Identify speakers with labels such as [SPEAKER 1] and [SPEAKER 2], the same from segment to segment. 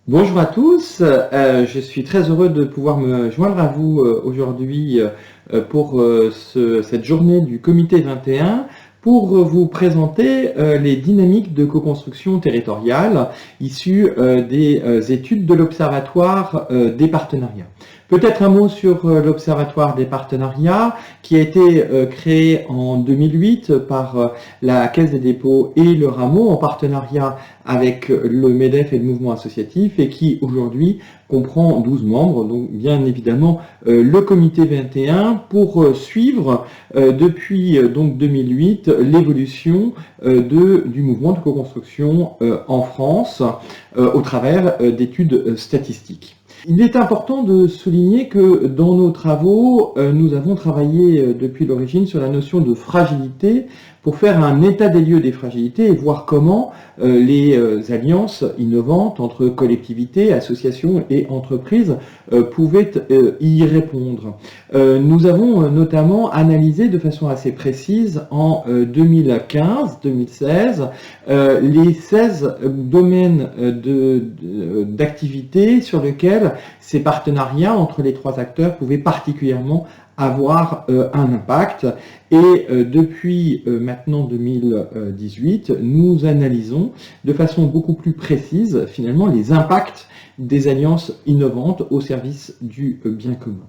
[SPEAKER 1] Bonjour à tous, je suis très heureux de pouvoir me joindre à vous aujourd'hui pour cette journée du Comité 21 pour vous présenter les dynamiques de co-construction territoriale issues des études de l'Observatoire des partenariats. Peut-être un mot sur l'Observatoire des partenariats qui a été créé en 2008 par la Caisse des dépôts et le Rameau en partenariat avec le MEDEF et le mouvement associatif et qui aujourd'hui comprend 12 membres, donc bien évidemment le comité 21 pour suivre depuis donc 2008 l'évolution du mouvement de co-construction en France au travers d'études statistiques. Il est important de souligner que dans nos travaux, nous avons travaillé depuis l'origine sur la notion de fragilité pour faire un état des lieux des fragilités et voir comment les alliances innovantes entre collectivités, associations et entreprises pouvaient y répondre. Nous avons notamment analysé de façon assez précise en 2015-2016 les 16 domaines d'activité sur lesquels ces partenariats entre les trois acteurs pouvaient particulièrement avoir un impact. Et depuis maintenant 2018, nous analysons de façon beaucoup plus précise finalement les impacts des alliances innovantes au service du bien commun.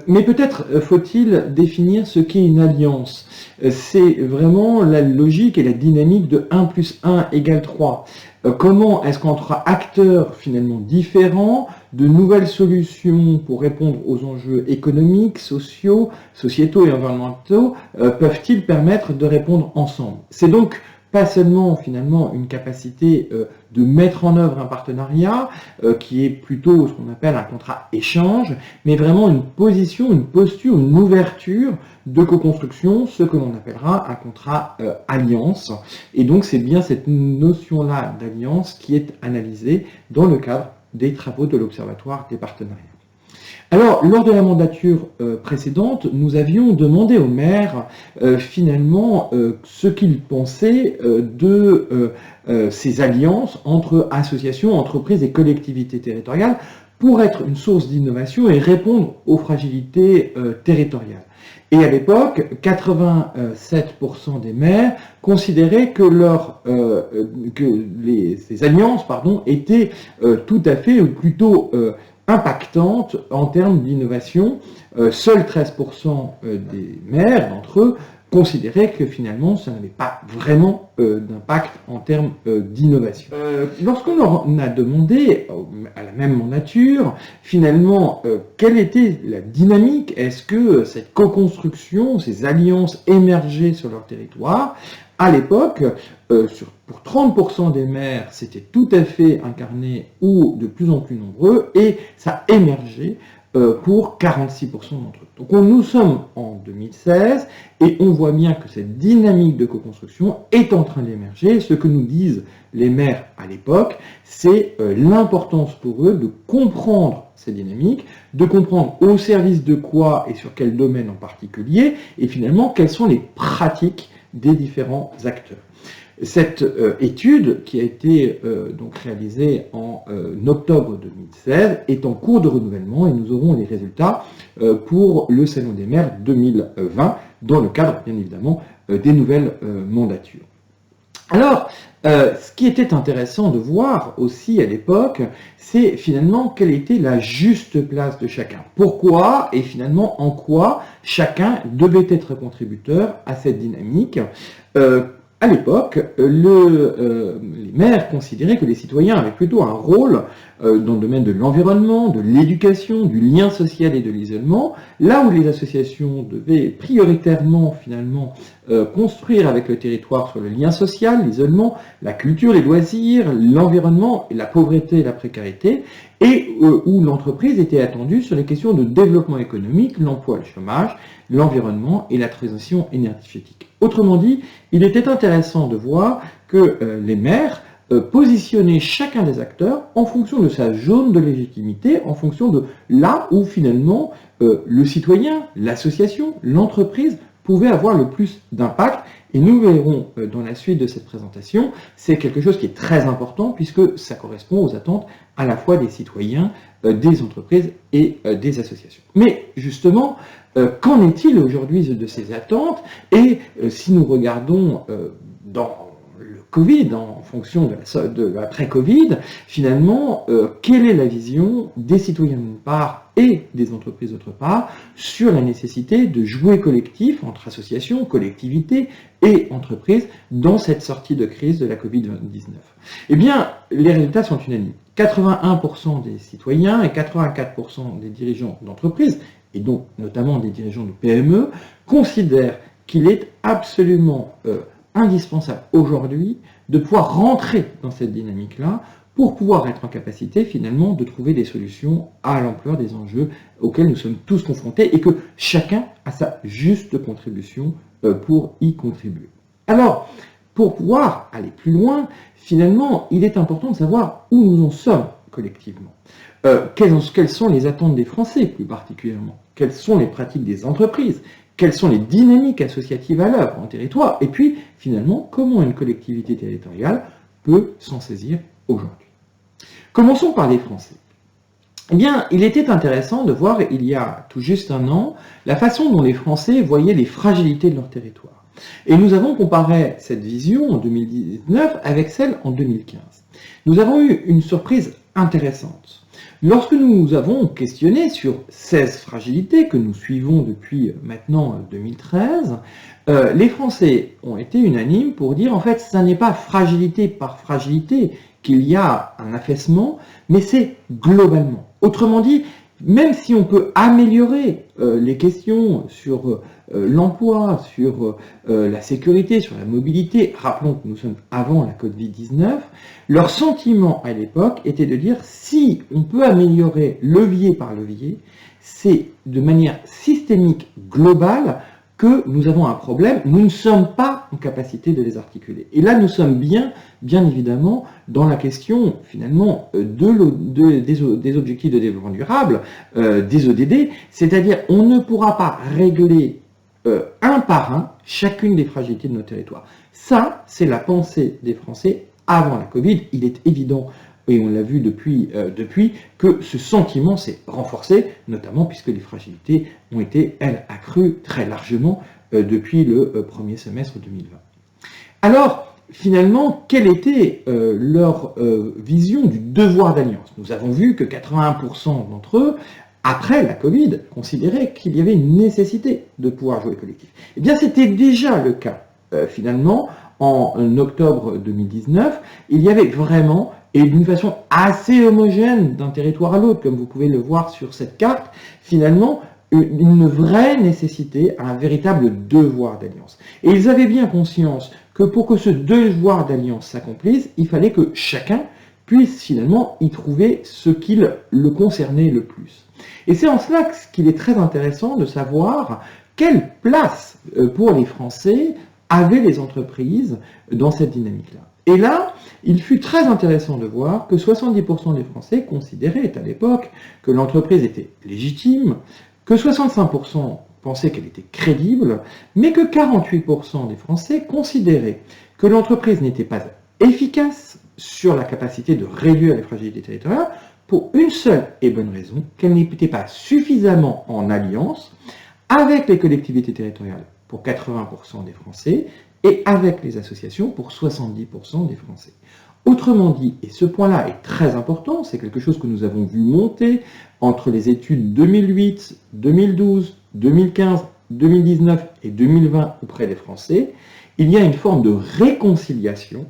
[SPEAKER 1] Mais peut-être faut-il définir ce qu'est une alliance. C'est vraiment la logique et la dynamique de 1 plus 1 égale 3. Comment est-ce qu'entre acteurs finalement différents, de nouvelles solutions pour répondre aux enjeux économiques, sociaux, sociétaux et environnementaux peuvent-ils permettre de répondre ensemble? C'est donc pas seulement finalement une capacité de mettre en œuvre un partenariat qui est plutôt ce qu'on appelle un contrat échange, mais vraiment une position, une posture, une ouverture de co-construction, ce que l'on appellera un contrat alliance. Et donc c'est bien cette notion-là d'alliance qui est analysée dans le cadre des travaux de l'Observatoire des partenariats. Alors, lors de la mandature précédente, nous avions demandé aux maires finalement ce qu'ils pensaient de ces alliances entre associations, entreprises et collectivités territoriales pour être une source d'innovation et répondre aux fragilités territoriales. Et à l'époque, 87% des maires considéraient que ces alliances étaient tout à fait, ou plutôt impactantes en termes d'innovation. Seuls 13% des maires d'entre eux considéraient que finalement ça n'avait pas vraiment d'impact en termes d'innovation. Lorsqu'on leur a demandé à la même mandature finalement quelle était la dynamique, est-ce que cette co-construction, ces alliances émergeaient sur leur territoire, à l'époque, pour 30% des maires, c'était tout à fait incarné ou de plus en plus nombreux, et ça émergeait pour 46% d'entre eux. Donc nous sommes en 2016, et on voit bien que cette dynamique de co-construction est en train d'émerger. Ce que nous disent les maires à l'époque, c'est l'importance pour eux de comprendre ces dynamiques, de comprendre au service de quoi et sur quel domaine en particulier, et finalement quelles sont les pratiques des différents acteurs. Cette étude, qui a été donc réalisée en octobre 2016, est en cours de renouvellement et nous aurons les résultats pour le Salon des maires 2020, dans le cadre, bien évidemment, des nouvelles mandatures. Alors, ce qui était intéressant de voir aussi à l'époque, c'est finalement quelle était la juste place de chacun. Pourquoi et finalement en quoi chacun devait être contributeur à cette dynamique. À l'époque, les maires considéraient que les citoyens avaient plutôt un rôle dans le domaine de l'environnement, de l'éducation, du lien social et de l'isolement, là où les associations devaient prioritairement finalement construire avec le territoire sur le lien social, l'isolement, la culture, les loisirs, l'environnement, la pauvreté et la précarité, et où l'entreprise était attendue sur les questions de développement économique, l'emploi, le chômage, l'environnement et la transition énergétique. Autrement dit, il était intéressant de voir que les maires positionnaient chacun des acteurs en fonction de sa zone de légitimité, en fonction de là où finalement le citoyen, l'association, l'entreprise pouvait avoir le plus d'impact Et nous verrons dans la suite de cette présentation, c'est quelque chose qui est très important puisque ça correspond aux attentes à la fois des citoyens, des entreprises et des associations. Mais justement, qu'en est-il aujourd'hui de ces attentes? Et si nous regardons dans le Covid, en fonction de l'après-Covid, finalement, quelle est la vision des citoyens d'une part et des entreprises d'autre part sur la nécessité de jouer collectif entre associations, collectivités et entreprises dans cette sortie de crise de la Covid-19? Eh bien, les résultats sont unanimes. 81% des citoyens et 84% des dirigeants d'entreprises, et donc notamment des dirigeants de PME, considèrent qu'il est absolument indispensable aujourd'hui de pouvoir rentrer dans cette dynamique-là pour pouvoir être en capacité finalement de trouver des solutions à l'ampleur des enjeux auxquels nous sommes tous confrontés et que chacun a sa juste contribution pour y contribuer. Alors, pour pouvoir aller plus loin, finalement, il est important de savoir où nous en sommes collectivement. Quelles sont les attentes des Français plus particulièrement? Quelles sont les pratiques des entreprises? Quelles sont les dynamiques associatives à l'œuvre en territoire? Et puis, finalement, comment une collectivité territoriale peut s'en saisir aujourd'hui? Commençons par les Français. Eh bien, il était intéressant de voir, il y a tout juste un an, la façon dont les Français voyaient les fragilités de leur territoire. Et nous avons comparé cette vision en 2019 avec celle en 2015. Nous avons eu une surprise intéressante. Lorsque nous avons questionné sur 16 fragilités que nous suivons depuis maintenant 2013, les Français ont été unanimes pour dire en fait ce n'est pas fragilité par fragilité qu'il y a un affaissement, mais c'est globalement. Autrement dit, même si on peut améliorer les questions sur l'emploi, sur la sécurité, sur la mobilité, rappelons que nous sommes avant la Covid-19, leur sentiment à l'époque était de dire si on peut améliorer levier par levier, c'est de manière systémique, globale, que nous avons un problème, nous ne sommes pas en capacité de les articuler. Et là, nous sommes bien évidemment, dans la question, finalement, des objectifs de développement durable, des ODD, c'est-à-dire on ne pourra pas régler un par un chacune des fragilités de nos territoires. Ça, c'est la pensée des Français avant la Covid. Il est évident, et on l'a vu depuis, que ce sentiment s'est renforcé, notamment puisque les fragilités ont été, elles, accrues très largement depuis le premier semestre 2020. Alors, finalement, quelle était leur vision du devoir d'alliance? Nous avons vu que 81% d'entre eux, après la Covid, considéraient qu'il y avait une nécessité de pouvoir jouer collectif. Eh bien, c'était déjà le cas, finalement, en octobre 2019. Il y avait vraiment, et d'une façon assez homogène d'un territoire à l'autre, comme vous pouvez le voir sur cette carte, finalement, une vraie nécessité, un véritable devoir d'alliance. Et ils avaient bien conscience que pour que ce devoir d'alliance s'accomplisse, il fallait que chacun puisse finalement y trouver ce qui le concernait le plus. Et c'est en cela qu'il est très intéressant de savoir quelle place pour les Français avaient les entreprises dans cette dynamique-là. Et là, il fut très intéressant de voir que 70% des Français considéraient à l'époque que l'entreprise était légitime, que 65% pensaient qu'elle était crédible, mais que 48% des Français considéraient que l'entreprise n'était pas efficace sur la capacité de réduire les fragilités territoriales pour une seule et bonne raison, qu'elle n'était pas suffisamment en alliance avec les collectivités territoriales pour 80% des Français et avec les associations pour 70% des Français. Autrement dit, et ce point-là est très important, c'est quelque chose que nous avons vu monter entre les études 2008, 2012, 2015, 2019 et 2020 auprès des Français, il y a une forme de réconciliation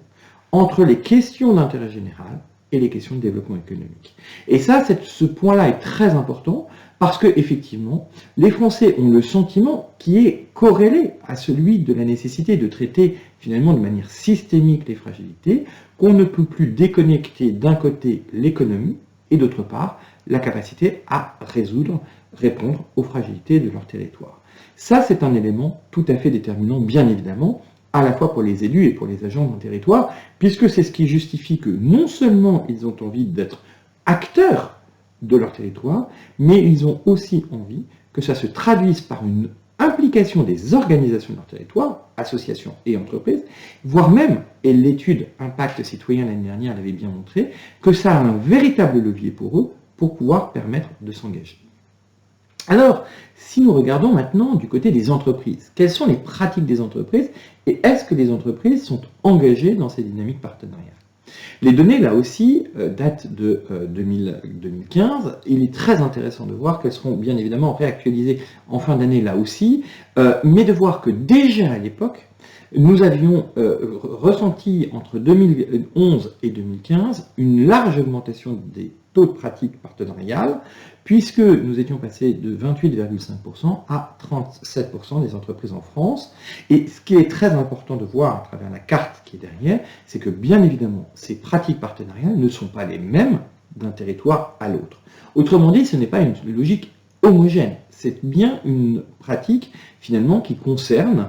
[SPEAKER 1] entre les questions d'intérêt général et les questions de développement économique. Et ça, ce point-là est très important parce que, effectivement, les Français ont le sentiment qui est corrélé à celui de la nécessité de traiter finalement de manière systémique les fragilités, qu'on ne peut plus déconnecter d'un côté l'économie et d'autre part la capacité à répondre aux fragilités de leur territoire. Ça, c'est un élément tout à fait déterminant, bien évidemment, à la fois pour les élus et pour les agents d'un territoire, puisque c'est ce qui justifie que non seulement ils ont envie d'être acteurs de leur territoire, mais ils ont aussi envie que ça se traduise par une implication des organisations de leur territoire, associations et entreprises, voire même, et l'étude Impact Citoyen l'année dernière l'avait bien montré, que ça a un véritable levier pour eux pour pouvoir permettre de s'engager. Alors, si nous regardons maintenant du côté des entreprises, quelles sont les pratiques des entreprises et est-ce que les entreprises sont engagées dans ces dynamiques partenariales? Les données, là aussi, datent de 2015. Il est très intéressant de voir qu'elles seront bien évidemment réactualisées en fin d'année, là aussi, mais de voir que déjà à l'époque, nous avions ressenti entre 2011 et 2015 une large augmentation des taux de pratique partenariale, puisque nous étions passés de 28,5% à 37% des entreprises en France. Et ce qui est très important de voir à travers la carte qui est derrière, c'est que bien évidemment, ces pratiques partenariales ne sont pas les mêmes d'un territoire à l'autre. Autrement dit, ce n'est pas une logique homogène, c'est bien une pratique finalement qui concerne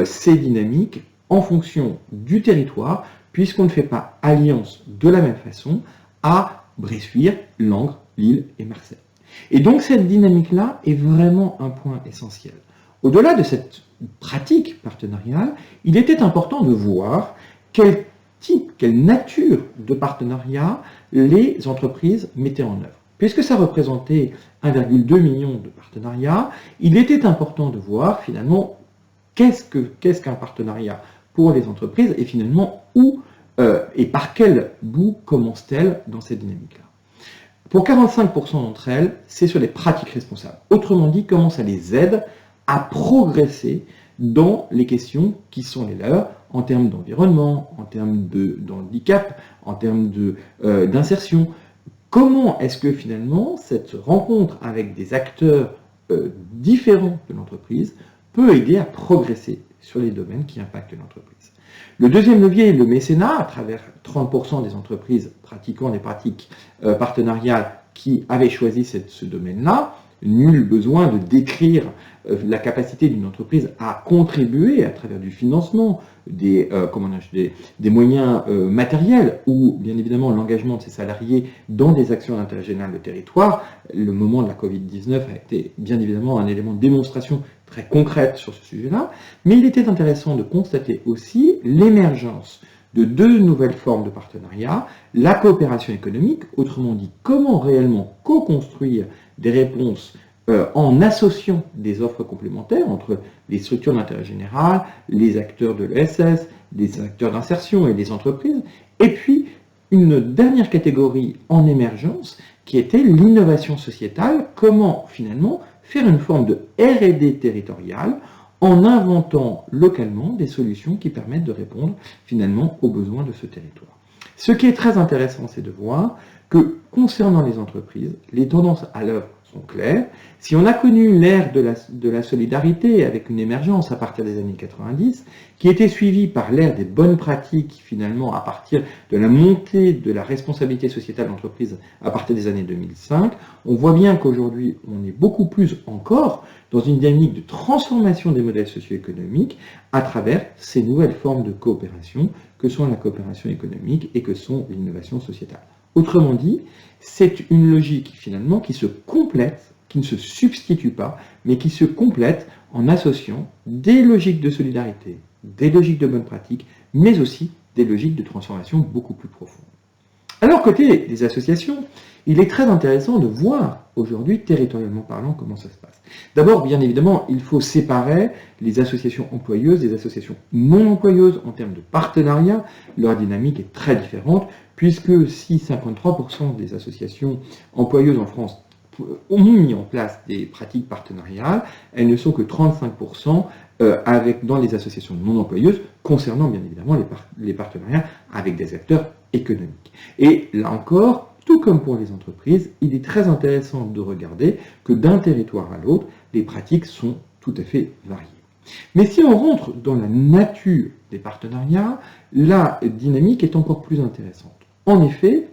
[SPEAKER 1] ces dynamiques en fonction du territoire, puisqu'on ne fait pas alliance de la même façon à Bressuire, Langres, Lille et Marseille. Et donc cette dynamique-là est vraiment un point essentiel. Au-delà de cette pratique partenariale, il était important de voir quel type, quelle nature de partenariat les entreprises mettaient en œuvre. Puisque ça représentait 1,2 million de partenariats, il était important de voir finalement qu'est-ce qu'un partenariat pour les entreprises et finalement où et par quel bout commence-t-elle dans cette dynamique-là. Pour 45% d'entre elles, c'est sur les pratiques responsables. Autrement dit, comment ça les aide à progresser dans les questions qui sont les leurs en termes d'environnement, en termes d'handicap, en termes d'insertion. Comment est-ce que finalement cette rencontre avec des acteurs différents de l'entreprise peut aider à progresser sur les domaines qui impactent l'entreprise. Le deuxième levier est le mécénat, à travers 30% des entreprises pratiquant des pratiques partenariales qui avaient choisi ce domaine-là. Nul besoin de décrire la capacité d'une entreprise à contribuer à travers du financement, des moyens matériels ou bien évidemment l'engagement de ses salariés dans des actions d'intérêt général de territoire. Le moment de la Covid-19 a été bien évidemment un élément de démonstration très concrète sur ce sujet-là, mais il était intéressant de constater aussi l'émergence de deux nouvelles formes de partenariat, la coopération économique, autrement dit comment réellement co-construire des réponses en associant des offres complémentaires entre les structures d'intérêt général, les acteurs de l'ESS, les acteurs d'insertion et les entreprises, et puis une dernière catégorie en émergence qui était l'innovation sociétale, comment finalement faire une forme de R&D territoriale en inventant localement des solutions qui permettent de répondre finalement aux besoins de ce territoire. Ce qui est très intéressant, c'est de voir que concernant les entreprises, les tendances à l'œuvre sont claires. Si on a connu l'ère de la solidarité avec une émergence à partir des années 90, qui était suivie par l'ère des bonnes pratiques finalement à partir de la montée de la responsabilité sociétale d'entreprise à partir des années 2005, on voit bien qu'aujourd'hui on est beaucoup plus encore dans une dynamique de transformation des modèles socio-économiques à travers ces nouvelles formes de coopération que sont la coopération économique et que sont l'innovation sociétale. Autrement dit, c'est une logique finalement qui se complète, qui ne se substitue pas, mais qui se complète en associant des logiques de solidarité, des logiques de bonne pratique, mais aussi des logiques de transformation beaucoup plus profondes. Alors, côté des associations, il est très intéressant de voir aujourd'hui, territorialement parlant, comment ça se passe. D'abord, bien évidemment, il faut séparer les associations employeuses des associations non employeuses en termes de partenariat. Leur dynamique est très différente, puisque si 53% des associations employeuses en France ont mis en place des pratiques partenariales, elles ne sont que 35% dans les associations non employeuses, concernant bien évidemment les partenariats avec des acteurs économiques. Et là encore, tout comme pour les entreprises, il est très intéressant de regarder que d'un territoire à l'autre, les pratiques sont tout à fait variées. Mais si on rentre dans la nature des partenariats, la dynamique est encore plus intéressante. En effet,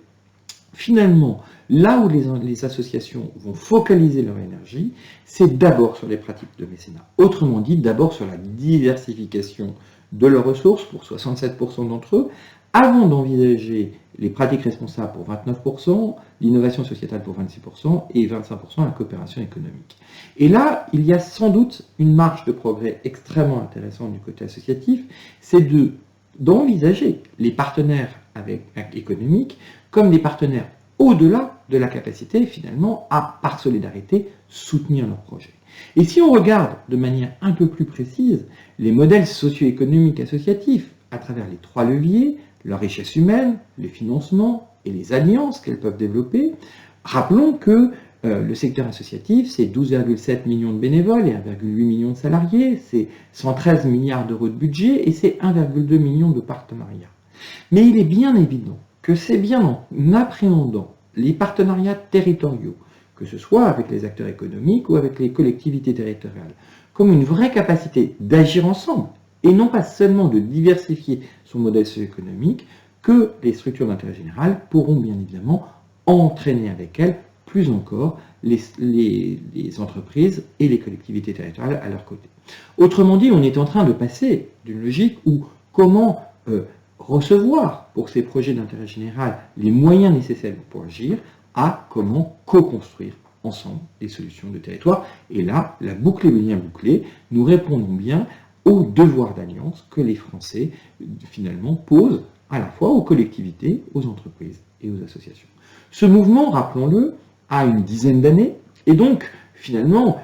[SPEAKER 1] finalement, là où les associations vont focaliser leur énergie, c'est d'abord sur les pratiques de mécénat. Autrement dit, d'abord sur la diversification de leurs ressources, pour 67% d'entre eux, avant d'envisager les pratiques responsables pour 29%, l'innovation sociétale pour 26% et 25% la coopération économique. Et là, il y a sans doute une marge de progrès extrêmement intéressante du côté associatif, c'est d'envisager les partenaires économiques comme des partenaires au-delà de la capacité, finalement, à, par solidarité, soutenir leurs projets. Et si on regarde de manière un peu plus précise les modèles socio-économiques associatifs à travers les 3 leviers, leur richesse humaine, les financements et les alliances qu'elles peuvent développer, rappelons que le secteur associatif, c'est 12,7 millions de bénévoles et 1,8 million de salariés, c'est 113 milliards d'euros de budget et c'est 1,2 million de partenariats. Mais il est bien évident que c'est bien en appréhendant les partenariats territoriaux, que ce soit avec les acteurs économiques ou avec les collectivités territoriales, comme une vraie capacité d'agir ensemble, et non pas seulement de diversifier son modèle socio-économique, que les structures d'intérêt général pourront bien évidemment entraîner avec elles plus encore les entreprises et les collectivités territoriales à leur côté. Autrement dit, on est en train de passer d'une logique où comment recevoir pour ces projets d'intérêt général les moyens nécessaires pour agir, à comment co-construire ensemble des solutions de territoire. Et là, la boucle est bien bouclée, nous répondons bien au devoir d'alliance que les Français, finalement, posent à la fois aux collectivités, aux entreprises et aux associations. Ce mouvement, rappelons-le, a une dizaine d'années, et donc, finalement,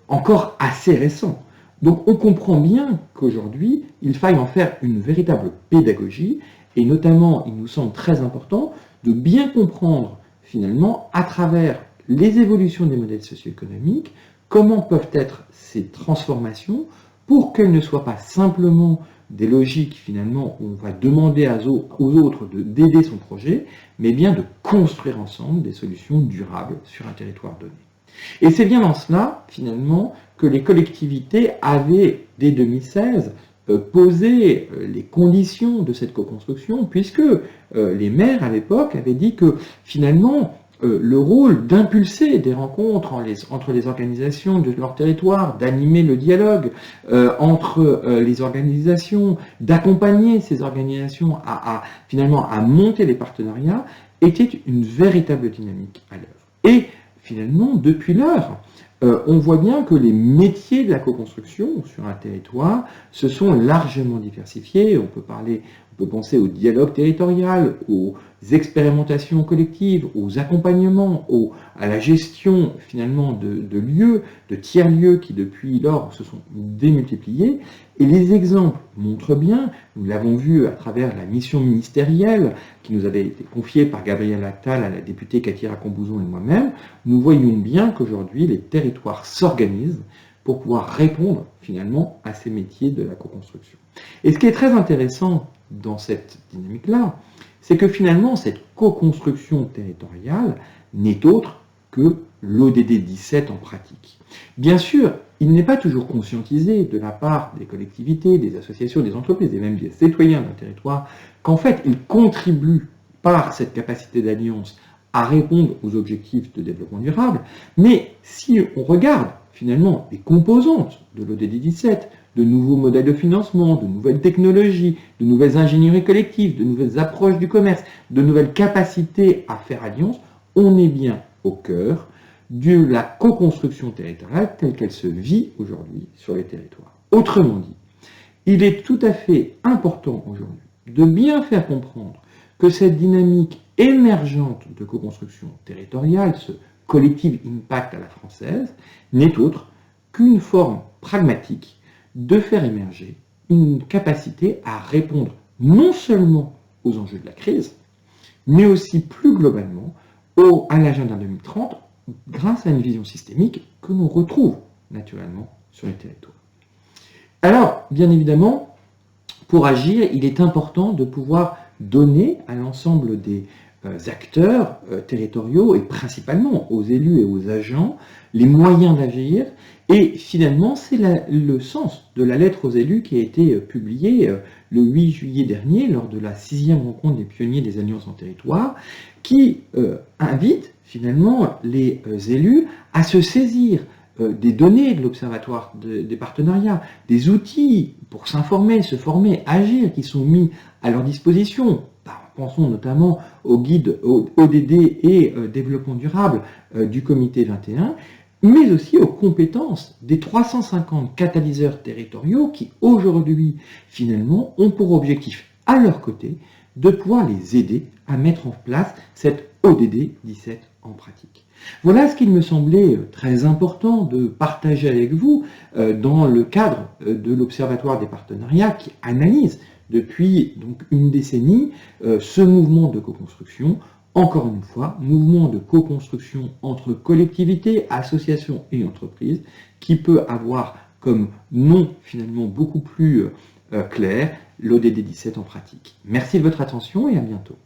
[SPEAKER 1] encore assez récent. Donc, on comprend bien qu'aujourd'hui, il faille en faire une véritable pédagogie, et notamment, il nous semble très important de bien comprendre, finalement, à travers les évolutions des modèles socio-économiques, comment peuvent être ces transformations pour qu'elles ne soient pas simplement des logiques, finalement, où on va demander aux autres d'aider son projet, mais bien de construire ensemble des solutions durables sur un territoire donné. Et c'est bien dans cela, finalement, que les collectivités avaient, dès 2016, posé les conditions de cette co-construction, puisque les maires, à l'époque, avaient dit que, finalement, le rôle d'impulser des rencontres entre les organisations de leur territoire, d'animer le dialogue entre les organisations, d'accompagner ces organisations finalement à monter les partenariats, était une véritable dynamique à l'œuvre. Et finalement, depuis lors, on voit bien que les métiers de la co-construction sur un territoire se sont largement diversifiés. On peut penser au dialogue territorial, aux expérimentations collectives, aux accompagnements, à la gestion finalement de lieux, de tiers-lieux qui depuis lors se sont démultipliés. Et les exemples montrent bien, nous l'avons vu à travers la mission ministérielle qui nous avait été confiée par Gabriel Attal à la députée Cathy Racombouzon et moi-même, nous voyons bien qu'aujourd'hui les territoires s'organisent pour pouvoir répondre finalement à ces métiers de la co-construction. Et ce qui est très intéressant dans cette dynamique-là, c'est que finalement cette co-construction territoriale n'est autre que l'ODD 17 en pratique. Bien sûr, il n'est pas toujours conscientisé de la part des collectivités, des associations, des entreprises et même des citoyens d'un territoire qu'en fait, il contribue par cette capacité d'alliance à répondre aux objectifs de développement durable. Mais si on regarde finalement les composantes de l'ODD 17, de nouveaux modèles de financement, de nouvelles technologies, de nouvelles ingénieries collectives, de nouvelles approches du commerce, de nouvelles capacités à faire alliance, on est bien au cœur de la co-construction territoriale telle qu'elle se vit aujourd'hui sur les territoires. Autrement dit, il est tout à fait important aujourd'hui de bien faire comprendre que cette dynamique émergente de co-construction territoriale, ce collective impact à la française, n'est autre qu'une forme pragmatique de faire émerger une capacité à répondre non seulement aux enjeux de la crise, mais aussi plus globalement à l'agenda 2030 grâce à une vision systémique que l'on retrouve naturellement sur les territoires. Alors, bien évidemment, pour agir, il est important de pouvoir donner à l'ensemble des acteurs territoriaux et principalement aux élus et aux agents les moyens d'agir. Et finalement, c'est le sens de la lettre aux élus qui a été publiée le 8 juillet dernier lors de la 6e rencontre des pionniers des alliances en territoire, qui invite finalement les élus à se saisir des données de l'Observatoire des partenariats, des outils pour s'informer, se former, agir, qui sont mis à leur disposition. Pensons notamment au guide ODD et développement durable du comité 21, mais aussi aux compétences des 350 catalyseurs territoriaux qui, aujourd'hui, finalement, ont pour objectif, à leur côté, de pouvoir les aider à mettre en place cette ODD 17 en pratique. Voilà ce qu'il me semblait très important de partager avec vous dans le cadre de l'Observatoire des partenariats qui analyse depuis donc une décennie ce mouvement de co-construction. Encore une fois, mouvement de co-construction entre collectivités, associations et entreprises qui peut avoir comme nom finalement beaucoup plus clair l'ODD 17 en pratique. Merci de votre attention et à bientôt.